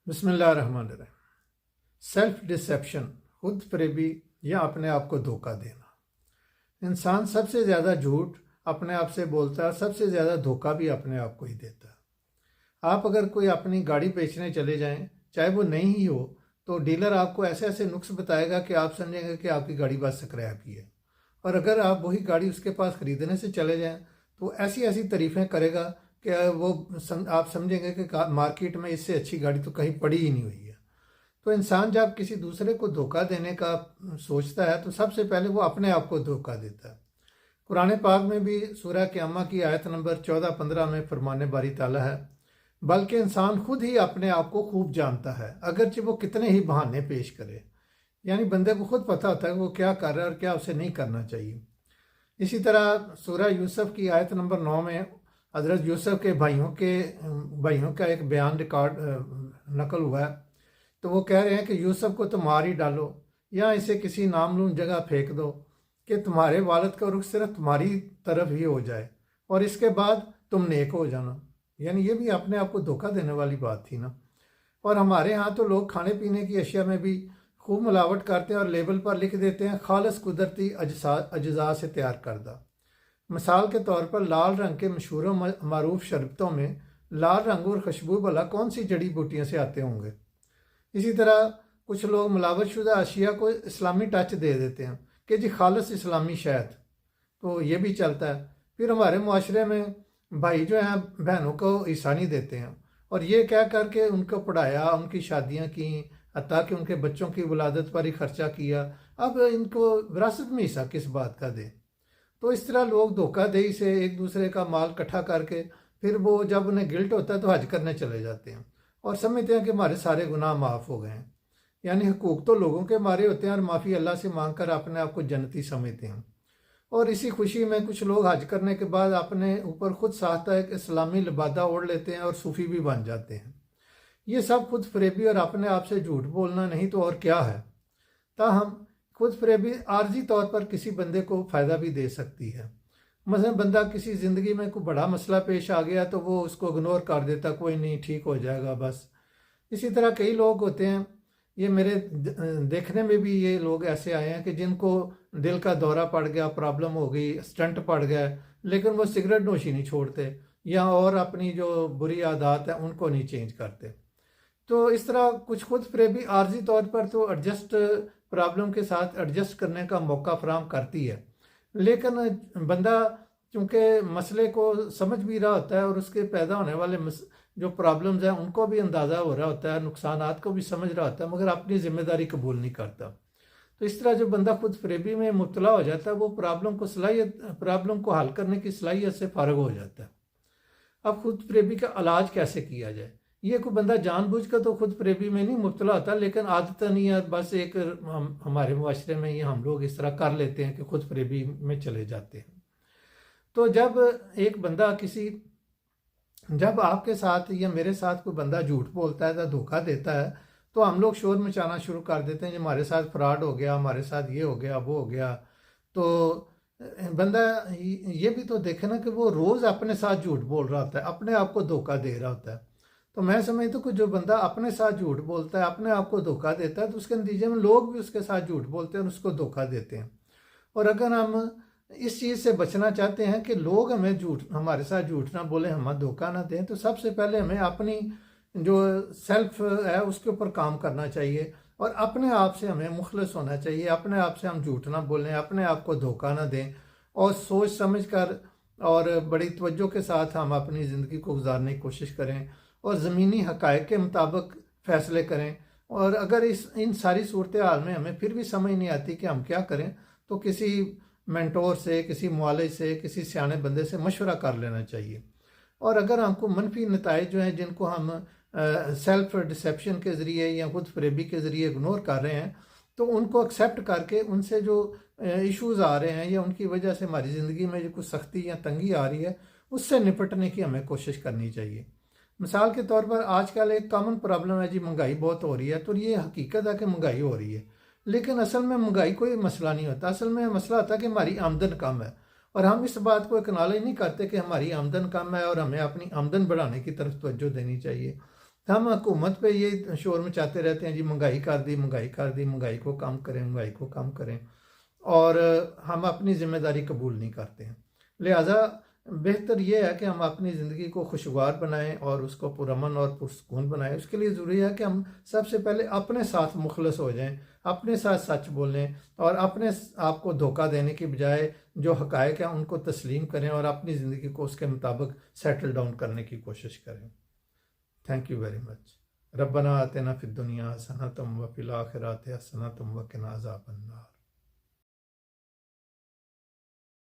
बिस्मिल्लाहिर्रहमानिर्रहीम। Self dissipation, खुद फरेबी या अपने आप को धोखा देना। इंसान सबसे ज़्यादा झूठ अपने आप से बोलता है, सबसे ज़्यादा धोखा भी अपने आप को ही देता है। आप अगर कोई अपनी गाड़ी बेचने चले जाएं, चाहे वो नई ही हो, तो डीलर आपको ऐसे ऐसे नुक्स बताएगा कि आप समझेंगे कि आपकी गाड़ी बस स्क्रैप ही है। और अगर आप वही गाड़ी उसके पास ख़रीदने से चले जाएं तो ऐसी ऐसी तारीफ़ें करेगा कि आप समझेंगे कि मार्केट में इससे अच्छी गाड़ी तो कहीं पड़ी ही नहीं हुई है। तो इंसान जब किसी दूसरे को धोखा देने का सोचता है तो सबसे पहले वो अपने आप को धोखा देता है। कुरान पाक में भी सूरह क़यामा की आयत नंबर 14-15 में फरमाने बारी ताला है, बल्कि इंसान खुद ही अपने आप को खूब जानता है, अगरचे वो कितने ही बहाने पेश करे। यानी बंदे को खुद पता होता है कि वो क्या कर रहा है और क्या उसे नहीं करना चाहिए। इसी तरह सूरह यूसुफ की आयत नंबर 9 में हज़रत यूसुफ के भाइयों का एक बयान रिकॉर्ड नकल हुआ है। तो वो कह रहे हैं कि यूसुफ को तो मार ही डालो या इसे किसी नामलूम जगह फेंक दो कि तुम्हारे वालिद का रुख सिर्फ तुम्हारी तरफ ही हो जाए और इसके बाद तुम नेक हो जाना। यानी ये भी अपने आप को धोखा देने वाली बात थी ना। और हमारे यहाँ तो लोग खाने पीने की अशिया में भी खूब मिलावट करते हैं और लेबल पर लिख देते हैं खालिस कुदरती अज्जा से तैयार करदा। मिसाल के तौर पर लाल रंग के मशहूर मरूफ शरबतों में लाल रंग और खुशबू भला कौन सी जड़ी बूटियों से आते होंगे। इसी तरह कुछ लोग मिलावटशुदा अशिया को इस्लामी टच दे देते हैं कि जी खालिस इस्लामी शहद, तो ये भी चलता है। फिर हमारे मुआशरे में भाई जो हैं बहनों को ईसा नहीं देते हैं और ये कह करके उनको पढ़ाया, उनकी शादियाँ की, हत्ता कि उनके बच्चों की वलादत पर ही खर्चा किया। अब इनको विरासत में हिस्सा किस बात का दे। तो इस तरह लोग धोखाधड़ी से एक दूसरे का माल इकट्ठा करके फिर वो जब उन्हें गिल्ट होता है तो हज करने चले जाते हैं और समझते हैं कि हमारे सारे गुनाह माफ़ हो गए हैं। यानी हुकूक तो लोगों के मारे होते हैं और माफ़ी अल्लाह से मांग कर अपने आप को जन्नती समझते हैं। और इसी खुशी में कुछ लोग हज करने के बाद अपने ऊपर खुद साहता एक इस्लामी लिबादा ओढ़ लेते हैं और सूफ़ी भी बन जाते हैं। ये सब खुद फरेबी और अपने आप से झूठ बोलना नहीं तो और क्या है। ताहम खुद फरेबी आर्जी तौर पर किसी बंदे को फ़ायदा भी दे सकती है। मसलन बंदा किसी ज़िंदगी में कोई बड़ा मसला पेश आ गया तो वो उसको इग्नोर कर देता, कोई नहीं ठीक हो जाएगा बस। इसी तरह कई लोग होते हैं, ये मेरे देखने में भी ये लोग ऐसे आए हैं कि जिनको दिल का दौरा पड़ गया, प्रॉब्लम हो गई, स्टंट पड़ गया, लेकिन वो सिगरेट नोशी नहीं छोड़ते या और अपनी जो बुरी आदत है उनको नहीं चेंज करते। तो इस तरह कुछ खुद फरेबी आर्जी तौर पर तो प्रॉब्लम के साथ एडजस्ट करने का मौका फराहम करती है, लेकिन बंदा चूँकि मसले को समझ भी रहा होता है और उसके पैदा होने वाले जो प्रॉब्लम्स हैं उनको भी अंदाज़ा हो रहा होता है, नुकसानात को भी समझ रहा होता है, मगर अपनी जिम्मेदारी कबूल नहीं करता। तो इस तरह जो बंदा खुद फरेबी में मुब्तला हो जाता है वो प्रॉब्लम को हल करने की सलाहियत से फारग हो जाता है। अब खुद फरेबी का इलाज कैसे किया जाए। ये कोई बंदा जानबूझकर तो खुद फरेबी में नहीं मुब्तला होता, लेकिन आदतन ही बस एक हमारे मुआशरे में ये हम लोग इस तरह कर लेते हैं कि खुद फरेबी में चले जाते हैं। तो जब आपके साथ या मेरे साथ कोई बंदा झूठ बोलता है या धोखा देता है तो हम लोग शोर मचाना शुरू कर देते हैं कि हमारे साथ फ्रॉड हो गया, हमारे साथ ये हो गया, वो हो गया। तो बंदा ये भी तो देखे ना कि वो रोज़ अपने साथ झूठ बोल रहा होता है, अपने आप को धोखा दे रहा होता है। तो मैं समझता हूँ कि जो बंदा अपने साथ झूठ बोलता है, अपने आप को धोखा देता है, तो उसके नतीजे में लोग भी उसके साथ झूठ बोलते हैं और उसको धोखा देते हैं। और अगर हम इस चीज़ से बचना चाहते हैं कि लोग हमारे साथ झूठ ना बोलें, हमें धोखा ना दें, तो सबसे पहले हमें अपनी जो सेल्फ है उसके ऊपर काम करना चाहिए और अपने आप से हमें मुखलिस होना चाहिए। अपने आप से हम झूठ ना बोलें, अपने आप को धोखा ना दें और सोच समझ कर और बड़ी तवज्जो के साथ हम अपनी ज़िंदगी को गुजारने की कोशिश करें और ज़मीनी हक़ाइक़ के मुताबिक फ़ैसले करें। और अगर इन सारी सूरत हाल में हमें फिर भी समझ नहीं आती कि हम क्या करें, तो किसी मेंटोर से, किसी मुआलिज से, किसी सियाने बंदे से मशवरा कर लेना चाहिए। और अगर हमको मनफी नताइज जो हैं जिनको हम सेल्फ डिसेप्शन के ज़रिए या खुद फरेबी के ज़रिए इग्नोर कर रहे हैं, तो उनको एक्सेप्ट करके उनसे जो इश्यूज़ आ रहे हैं या उनकी वजह से हमारी ज़िंदगी में जो कुछ सख्ती या तंगी आ रही है उससे निपटने की हमें कोशिश करनी चाहिए। मिसाल के तौर पर आजकल एक कॉमन प्रॉब्लम है जी, महंगाई बहुत हो रही है। तो ये हकीकत है कि महंगाई हो रही है, लेकिन असल में महंगाई कोई मसला नहीं होता। असल में मसला होता है कि हमारी आमदन कम है और हम इस बात को एक्नॉलेज नहीं करते कि हमारी आमदन कम है और हमें अपनी आमदन बढ़ाने की तरफ तवज्जो देनी चाहिए। हम हुकूमत पे ये शोर मचाते रहते हैं जी, महंगाई कर दी, महंगाई कर दी, महंगाई को कम करें, महंगाई को कम करें, और हम अपनी ज़िम्मेदारी कबूल नहीं करते हैं। लिहाजा बेहतर यह है कि हम अपनी ज़िंदगी को खुशगवार बनाएं और उसको पुरअमन और पुरसकून बनाएं। उसके लिए ज़रूरी है कि हम सबसे पहले अपने साथ मुखलस हो जाएं, अपने साथ सच बोलें और अपने आप को धोखा देने की बजाय जो हक़ाइक़ हैं उनको तस्लीम करें और अपनी ज़िंदगी को उसके मुताबिक सेटल डाउन करने की कोशिश करें। Thank you very much. रब्बना आतिना फिद दुनिया हसनतम व फिल आखिरति हसनतम व क़िना अज़ाबन्नार।